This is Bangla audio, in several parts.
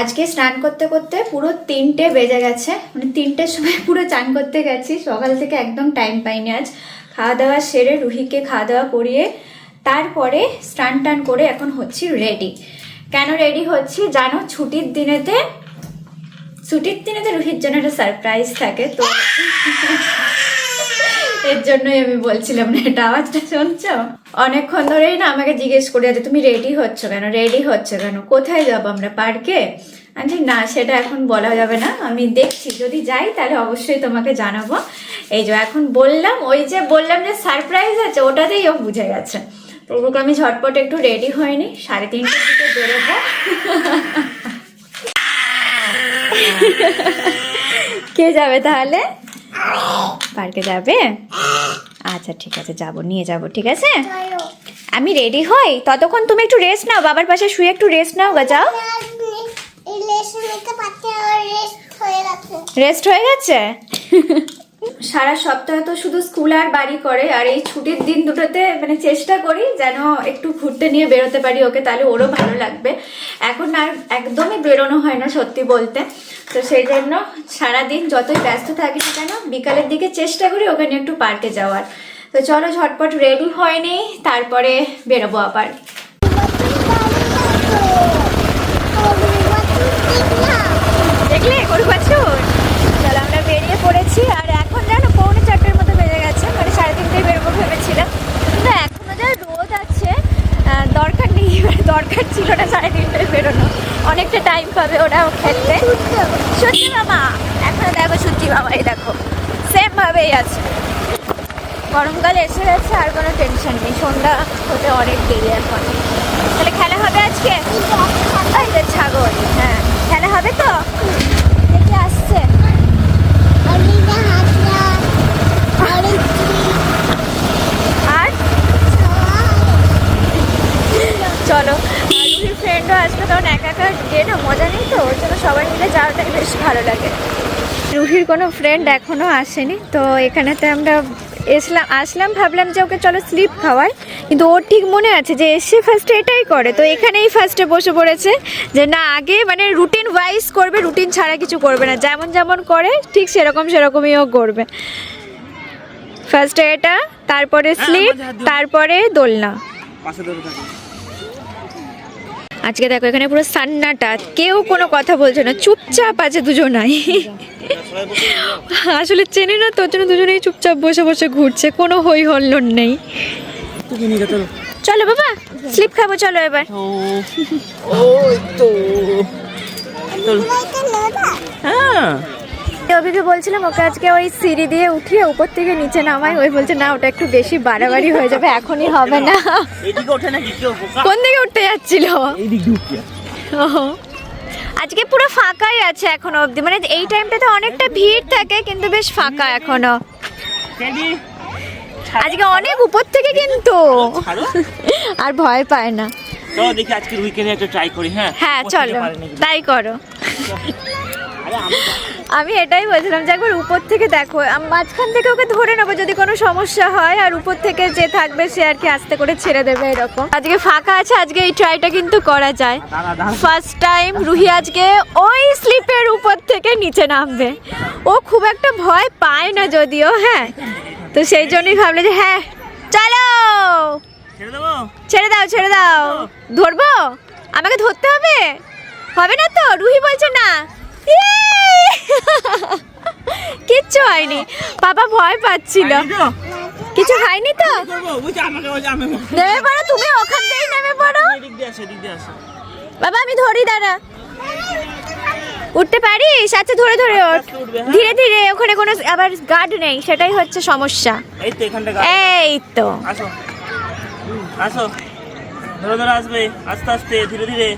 আজকে স্নান করতে করতে পুরো 3টে বেজে গেছে, মানে 3টের সময় পুরো চান করতে গেছি। সকাল থেকে একদম টাইম পাইনি। আজ খাওয়া দাওয়া সেরে রুহিকে খাওয়া দাওয়া করিয়ে তারপরে স্নান টান করে এখন হচ্ছি রেডি। কেন রেডি হচ্ছি জানো? ছুটির দিনেতে রুহির জন্য একটা সারপ্রাইজ থাকে, তো এর জন্যই আমি বলছিলাম না। এটা আওয়াজটা শুনছো? অনেকক্ষণ ধরেই না আমাকে জিজ্ঞেস করে যে তুমি রেডি হচ্ছ কেন, কোথায় যাবো আমরা, পার্কে? আচ্ছা না, সেটা এখন বলা যাবে না, আমি দেখছি যদি যাই তাহলে অবশ্যই তোমাকে জানাবো। এই যে এখন বললাম, ওই যে বললাম যে সারপ্রাইজ আছে, ওটাতেই ও বুঝে গেছে। তো ওকে আমি ঝটপট একটু রেডি হয়নি, 3:30টার দিকে বেরোবো। কে যাবে তাহলে? পার্কে যাবে? আচ্ছা ঠিক আছে, নিয়ে যাবো, ঠিক আছে। আমি রেডি হই, ততক্ষণ তুমি একটু রেস্ট নাও, বাবার পাশে শুয়ে একটু রেস্ট নাও গা, যাও। রেস্ট হয়ে গেছে? সারা সপ্তাহে তো শুধু স্কুল আর বাড়ি করে, আর এই ছুটির দিন দুটোতে মানে চেষ্টা করি যেন একটু ঘুরতে নিয়ে বেরোতে পারি ওকে, তাহলে ওরও ভালো লাগবে। এখন আর একদমই বেরোনো হয় না সত্যি বলতে, তো সেই জন্য সারাদিন যতই ব্যস্ত থাকি না কেন বিকালের দিকে চেষ্টা করি ওকে নিয়ে একটু পার্কে যাওয়ার। তো চলো ঝটপট রেডি হয়নি, তারপরে বেরোবো আবার। দেখলে গরু বাছুর? চলো আমরা বেরিয়ে পড়েছি, আর এখন জানো 3:45 মতো বেজে গেছে, মানে 3:30টায় বেরোবো ভেবেছিলাম, কিন্তু এখনো যা রোদ আছে দরকার নেই, দরকার ছিল না 3:30টায় বেরোনো, অনেকটা টাইম পাবে ওরাও খেলতে। সত্যি মামা, এখন দেখো সত্যি মামা, এই দেখো সেম ভাবেই আছে। গরমকাল এসে গেছে, আর কোনো টেনশন নেই, সন্ধ্যা হতে অনেক দেরি এখন। তাহলে খেলা হবে আজকে? ছাগল, হ্যাঁ খেলা হবে তো, দেখে আসছে। আর চলো, রুহির ফ্রেন্ডও আসবে, কারণ একা একা গিয়ে না মজা নেই, তো ওর জন্য সবাই মিলে যাওয়াটাই বেশ ভালো লাগে। রুহির কোনো ফ্রেন্ড এখনো আসেনি, তো এখানেতে আমরা আসলাম, ভাবলাম যে ওকে চলো স্লিপ খাওয়াই, কিন্তু ওর ঠিক মনে আছে যে এসে ফার্স্টে এটাই করে, তো এখানেই ফার্স্টে বসে পড়েছে যে না আগে মানে রুটিন ওয়াইজ করবে, রুটিন ছাড়া কিছু করবে না, যেমন যেমন করে ঠিক সেরকমই ও করবে। ফার্স্টে এটা, তারপরে স্লিপ, তারপরে দোলনা। আজকে দেখো এখানে পুরো সান্নাটা, কেউ কোনো কথা বলছে না, চুপচাপ আছে দুজনাই। আসলে চেনে না তোর জন্য দুজনেই চুপচাপ বসে বসে ঘুরছে, কোনো হই হল্লোর নেই। চলো বাবা স্লিপ খাবো, চলো এবার। অভিকে বলছিলাম ওকে আজকে ওই সিঁড়ি দিয়ে উঠিয়ে উপর থেকে নিচে নামাই, ওই বলছে না ওটা একটু বেশি বাড়াবাড়ি হয়ে যাবে, এখনই হবে না। কোন দিকে উঠতে যাচ্ছিল? আজকে পুরো ফাঁকাই আছে এখনো অবধি, মানে এই টাইমটাতে অনেকটা ভিড় থাকে কিন্তু বেশ ফাঁকা এখনো। আজকে অনেক উপর থেকে কিন্তু, আর ভয় পায় না। চলো দেখি আজকে উইকেন্ডে একটা ট্রাই করি। হ্যাঁ চলো তাই করো। আমি এটাই বলছিলাম যে একবার উপর থেকে দেখো, মাঝখান থেকে ওকে ধরে নেবো যদি কোনো সমস্যা হয়, আর উপর থেকে যে থাকবে সে আর কি আস্তে করে ছেড়ে দেবে এরকম। আজকে ফাঁকা আছে, আজকে এই ট্রাইটা কিন্তু করা যায়। ফার্স্ট টাইম রুহি আজকে ওই স্লিপের উপর থেকে নিচে নামবে। ও খুব একটা ভয় পায় না যদিও, হ্যাঁ, তো সেই জন্যই ভাবলে যে হ্যাঁ চলো ছেড়ে দাও। ধরবো? আমাকে ধরতে হবে? হবে না তো? রুহি বলছে না। কিচ্ছু হয়নি, পাপা ভয় পাচ্ছিল। কিছু হয়নি তো? নেমে পড়ো, তুমি ওখান থেকে নেমে পড়ো। বাবা আমি ধরি, দাঁড়া। উঠতে পারিস? আচ্ছা ধরে ওঠ, ধীরে ধীরে, ওখানে কোনো আবার গার্ড নেই, সেটাই হচ্ছে সমস্যা। এই তো আসো, ধরে আসবে, আস্তে আস্তে ধীরে ধীরে।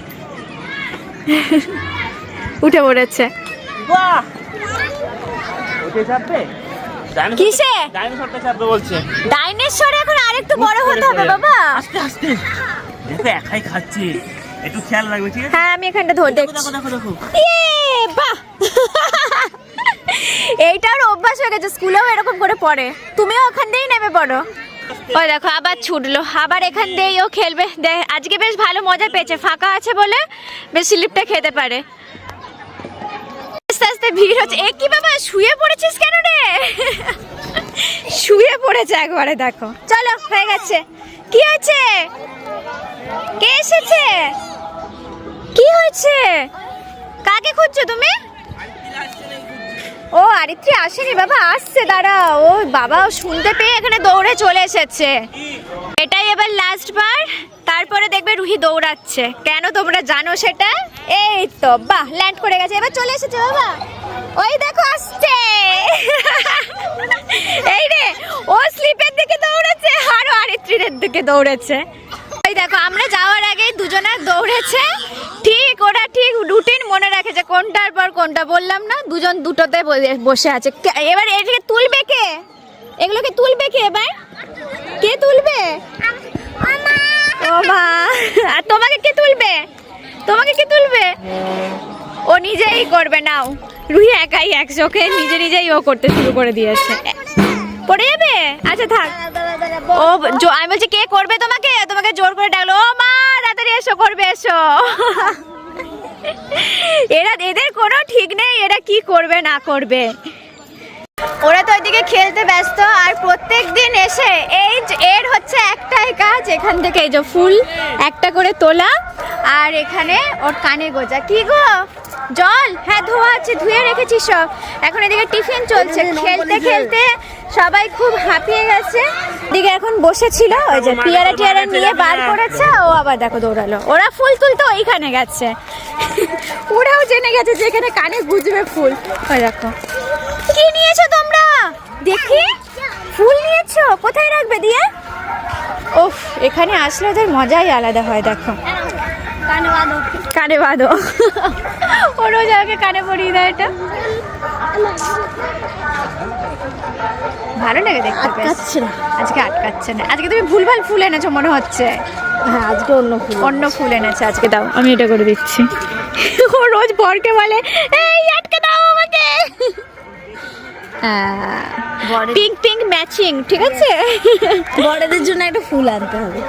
উঠে পড়েছে। বাহ, ওকে চাপবে? কিসে? ডাইনোসরটা চাপবে বলছে। ডাইনোসর এখন আরেকটু বড় হতে হবে বাবা। আস্তে আস্তে, দেখো একাই খাচ্ছে, একটু খেয়াল রাখবে, ঠিক আছে? হ্যাঁ আমি এখানটা ধরে দেখছি। দেখো। বাহ, এইটার অভ্যাস হয়ে গেছে, স্কুলেও এরকম করে পড়ে। তুমিও ওখান থেকেই নেমে পড়ো। ওই দেখো আবার ছুটলো, আবার এখান দিয়েই ও খেলবে। আজকে বেশ ভালো মজা পেয়েছে, ফাঁকা আছে বলে বেশ স্লিপটা খেতে পারে। আস্তে আস্তে ভিড় হচ্ছে। এ কি বাবা, শুয়ে পড়েছিস কেন রে? শুয়ে পড়েছে একবারে, দেখো। চলো হয়ে গেছে। কি হয়েছে? কে এসেছে? কি হয়েছে? কাকে খুঁজছো তুমি? ও আরিত্রি আসেনি বাবা, আসছে, দাঁড়া। ও বাবা, ও শুনতে পেয়ে এখানে দৌড়ে চলে এসেছে। এটাই এবার লাস্ট বার, তারপরে দেখবে রুহি দৌড়াচ্ছে। কেন তোমরা জানো সেটা? এই তো, বাহ, ল্যান্ড করে গেছে, এবার চলে এসেছে বাবা। ওই দেখো আসছে। এই রে, ও স্লিপের দিকে দৌড়েছে আর ও আরিত্রির দিকে দৌড়েছে। ওই দেখো, আমরা যাওয়ার আগেই দুজনে দৌড়েছে। ঠিক ওরা ঠিক রুটিন মনে রাখেছে, কোনটার পর কোনটা। বললাম না, দুজন দুটোতে বসে আছে। এবার এটাকে তুলবে কে? এগুলোকে তুলবে কে এবার? কে তুলবে? ও মা, আর তোমাকে কে তুলবে? তোমাকে কে তুলবে? ও নিজেই করবে। নাও, রুহি একাই এক চোখে নিজেই ও করতে শুরু করে দিয়েছে। পড়ে যাবে? আচ্ছা থাক। ও আমি বলছি কে করবে তোমাকে? তোমাকে জোর করে ডাকলো। ও মা, তাড়াতাড়ি এসো, করবে, এসো। এদের কোনো ঠিক নেই, এরা কি করবে না করবে। ওরা তো ওইদিকে খেলতে ব্যস্ত। আর প্রত্যেক দিন এসে এর হচ্ছে একটাই কাজ, এখান থেকে এই যে ফুল একটা করে তোলা, আর এখানে ওর কানে গোজা। কি গো, জল? হ্যাঁ, ধোয়া আছে, ধুয়ে রেখেছি সব। এখন এদিকে টিফিন চলছে। খেলতে খেলতে সবাই খুব হাঁপিয়ে গেছে। এদিকে এখন বসেছিল, ওই যে টিয়ারা নিয়ে বার করেছে। ও আবার দেখো দৌড়ালো। ওরা ফুল তুলতে ওইখানে গেছে। ওরাও জেনে গেছে যে এখানে কানে গুজবে ফুল। ওই দেখো, কি নিয়েছো তোমরা? দেখি, ফুল নিয়েছো? কোথায় রাখবে দিয়ে? ওফ, এখানে আসলে ওদের মজাই আলাদা হয়। দেখো, কানে বাঁধো। ও রোজ আমাকে কানে পরিয়ে দেয় এটা। ভালো লাগে দেখতে। আজকে আটকাচ্ছে না। আজকে তুমি ভুলভাল ফুল এনেছো মনে হচ্ছে। হ্যাঁ, আজকে অন্য ফুল এনেছে আজকে। দাও, আমি এটা করে দিচ্ছি। ও রোজ বরকে বলে, এই আটকে দাও আমাকে। পিঙ্ক পিঙ্ক ম্যাচিং, ঠিক আছে। বড়দের জন্য একটা ফুল আনতে হবে।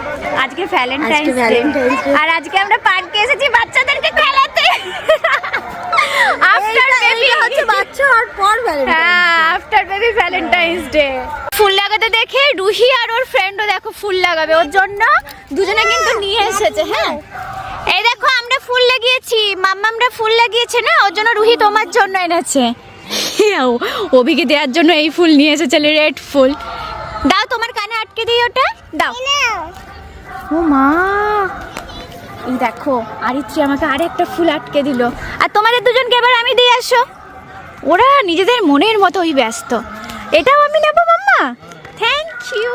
আজকে ভ্যালেন্টাইন্স ডে, আর আজকে আমরা পার্কে এসেছি বাচ্চাদেরকে খেলাতে। আফটার বেবি হচ্ছে বাচ্চা আর পর আফটার বেবি ভ্যালেন্টাইন্স ডে। ফুল লাগাতে দেখে রুহি আর ওর ফ্রেন্ডও দেখো ফুল লাগাবে, ওর জন্য দুজনে কিন্তু নিয়ে এসেছে। হ্যাঁ, এই দেখো আমরা ফুল লাগিয়েছি, মাম্মামরা ফুল লাগিয়েছে না, ওর জন্য রুহি তোমার জন্য এনেছে। অভিকে দেওয়ার জন্য এই ফুল নিয়ে এসেছে, রেড ফুল। দাও, তোমার কানে আটকে দিই ওটা, দাও। ও মা, এই দেখো আরিত্রি আমাকে আরেকটা ফুল আটকে দিল। আর তোমাদের দুজনকে এবার আমি দিয়ে আসো। ওরা নিজেদের মনের মতোই ব্যস্ত। এটাও আমি নেবো মাম্মা, থ্যাংক ইউ।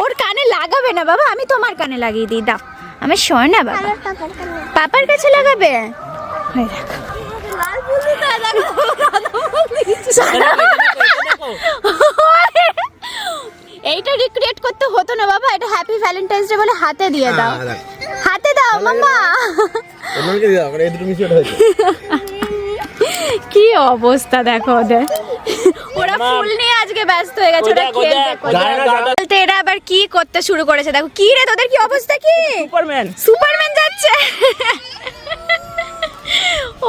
ওর কানে লাগাবে না বাবা, আমি তোমার কানে লাগিয়ে দিই। দাও, আমি শোয় না বাবা, পাপার কাছে লাগাবে। এইটা রিক্রিয়েট করতে হতো না বাবা, এটা হ্যাপি ভ্যালেন্টাইন্স ডে বলে হাতে দিয়ে দাও। হাতে দাও মাম্মা। কি অবস্থা দেখো ওদের। ওরা ফুল নিয়ে আজকে ব্যস্ত হয়ে গেছে। ওরা খেলতে এরা আবার কি করতে শুরু করেছে। দেখো কি রে, তোদের কি অবস্থা? কি সুপারম্যান যাচ্ছে।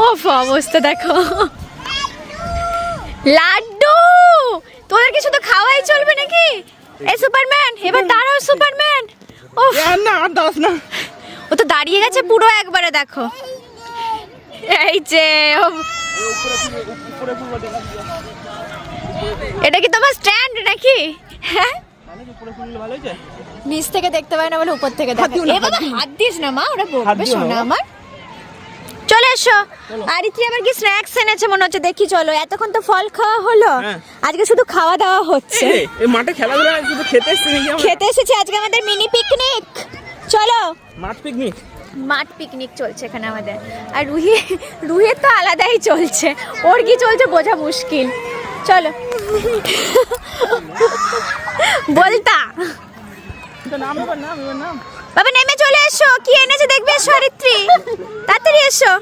ওফ, অবস্থা দেখো। লাড্ডু, তোদের কি শুধু খাওয়াই চলবে নাকি? এই সুপারম্যান, এবার দাঁড়াও সুপারম্যান। ওফ, না, ও তো দাঁড়িয়ে গেছে পুরো একবারে। দেখো, এই যে এটা কি তোমার স্ট্যান্ড নাকি? হ্যাঁ, নিচ থেকে দেখতে পায় না বলে উপর থেকে দেখো। এ বাবা, হাত দিস না মা, ওরা বকবে। শোনা আমার, চলে এসো। আরিত্রি আবার কি স্ন্যাক্স এনেছে মনে হচ্ছে, দেখি চলো। এতক্ষণ তো ফল খাওয়া হলো, আজকে শুধু খাওয়া দাওয়া হচ্ছে। মাঠে খেলাধুলা শুধু খেতে এসেছি আজকে আমাদের মিনি পিকনিক। চলো, মাঠ পিকনিক চলছে এখানে আমাদের। আর রুহির তো আলাদাই চলছে, ওর কি চলছে বোঝা মুশকিল। চলো, বলতা বাবা নেমে চলে এসো। কি এনেছে দেখবে, এসো আরিত্রি, তাড়াতাড়ি এসো।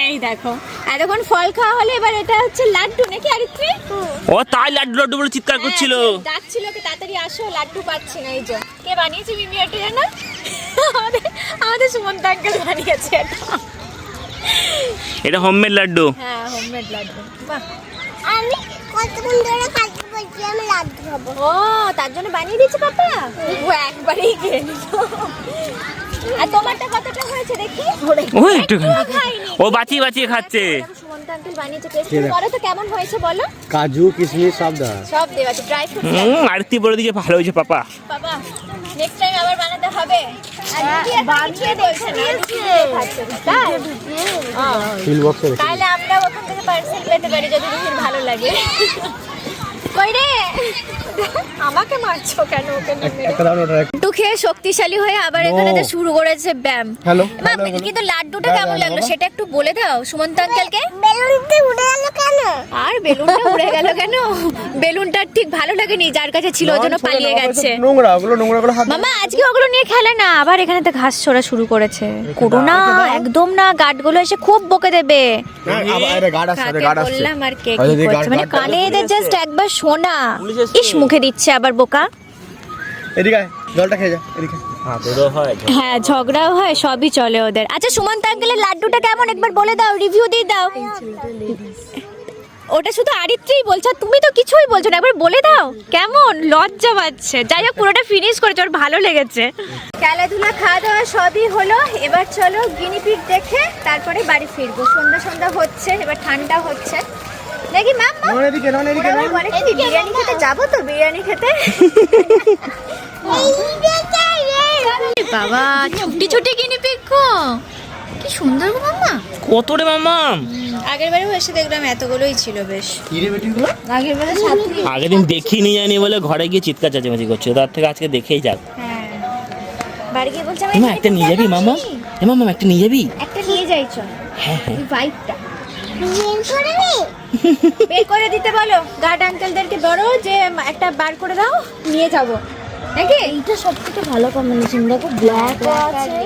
এই দেখো এতক্ষণ ফল খাওয়া হলে এবার এটা হচ্ছে লাড্ডু নাকি আরিত্রি? ও তাই লাড্ডু লাড্ডু বলে চিৎকার করছিল। ডাকছিল কি তাড়াতাড়ি আসো, লাড্ডু পাচ্ছি না। এই যে কে বানিয়েছে মিমি এটা জানো? আমাদের সুমন্ত আঙ্কেল বানিয়েছে এটা। এটা হোমমেড লাড্ডু। হ্যাঁ হোমমেড লাড্ডু। বাহ, আমি কতক্ষণ ধরে খাইতে বলছি আমি লাড্ডু খাবো। ও তার জন্য বানিয়ে দিয়েছে পাপা? ও একবারেই খেয়ে নিল। আর তোমারটা কতটা হয়েছে দেখি? ও একটু খাইনি। ও বাঁচিয়ে বাঁচিয়ে খাচ্ছে। সুমন্ত আঙ্কেল বানিয়েছে, টেস্ট করো তো কেমন হয়েছে বলো। কাজু কিশমিশ সব দেওয়া সব দেওয়া আছে, ড্রাই ফ্রুট। আরতি বলে দিয়েছে ভালো হয়েছে পাপা। বাবা নেক্সট টাইম আবার বানাতে হবে। আর দিদি আর বানিয়ে দিয়েছে না, দিদি খাচ্ছে তাই? ফিল বক্সে রেখে তাহলে আমরা ওখান থেকে পার্সেল পেতে পারি যদি দিদির ভালো লাগে। কই রে, আমাকে মারছো কেন? ওকে না মেরে। একটা দাও ওটা লাড্ডু খেয়ে শক্তিশালী হয়ে আবার এখানে তো শুরু করেছে ব্যায়াম। হ্যালো মা, কিন্তু লাড্ডুটা কেমন লাগলো সেটা একটু বলে দাও সুমন্ত আঙ্কেলকে। বেলুনটা উড়ে গেল কেন? আর বেলুনটা উড়ে গেল কেন? বেলুনটা ঠিক ভালো লাগেনি, যার কাছে ছিল ওই জন্য পালিয়ে গেছে। নোংরা ওগুলো নোংরা করে হাত মামা আজকে ওগুলো নিয়ে খেলে না, আবার এখানে তো ঘাস ছোড়া শুরু করেছে। করো না, একদম না, গার্ডগুলো এসে খুব বকে দেবে। আরে গার্ড আসছে কাকে গার্ড আসছে বললাম আর কে আরে কি দিদি, করছে, মানে গার্ড কানে এদের জাস্ট একবার শোনা। পুলিশ এসছে। ইস মুখে দিচ্ছে আবার বোকা। এদিকে আয়, জলটা খেয়ে যা এদিকে হ্যাঁ তোরও হয়। হ্যাঁ ঝগড়াও হয়, সবই চলে ওদের। আচ্ছা সুমন্ত আঙ্কেলের লাড্ডুটা কেমন একবার বলে দাও, রিভিউ দিয়ে দাও। ওটা শুধু আরিত্রি বলছো, আর তুমি তো কিছুই বলছো না, একবার বলে দাও কেমন। লজ্জা পাচ্ছে। যাই হোক পুরোটা ফিনিশ করেছে, ওর ভালো লেগেছে। খেলাধুলা খাওয়া দাওয়া সবই হলো, এবার চলো গিনিপিগ দেখে তারপরে বাড়ি ফিরবো। সন্ধ্যা সন্ধ্যা হচ্ছে, এবার ঠান্ডা হচ্ছে নাকি ম্যাম? নন এদিকে নন এদিকে ওরা বলে কি বিরিয়ানি খেতে যাবো, তো বিরিয়ানি খেতে। বাবা ছুটি ছুটি গিনিপিগ গো, কি সুন্দর গো মাম্মা। কত রে মামা? আগের বারেও এসে দেখলাম এতগুলোই ছিল বেশ। কি রে বেটিগুলো আগের বারে সাথী। আগের দিন দেখিনি জানি বলে ঘরে গিয়ে চিৎকার চেঁচামেচি করছে, তার থেকে আজকে দেখেই যাক। হ্যাঁ বাড়ি গিয়ে বলছে মামা একটা নিয়ে যাবি মামা? এ মামা একটা নিয়ে যাবি? একটা নিয়ে যাই চল। হ্যাঁ হ্যাঁ। এই বাইকটা বের করে দিতে বলো গার্ড আঙ্কেলদেরকে, বড় যে একটা বার করে দাও, নিয়ে যাবো নাকি। এইটা সবথেকে ভালো কম্বিনেশন, দেখো ব্ল্যাক আছে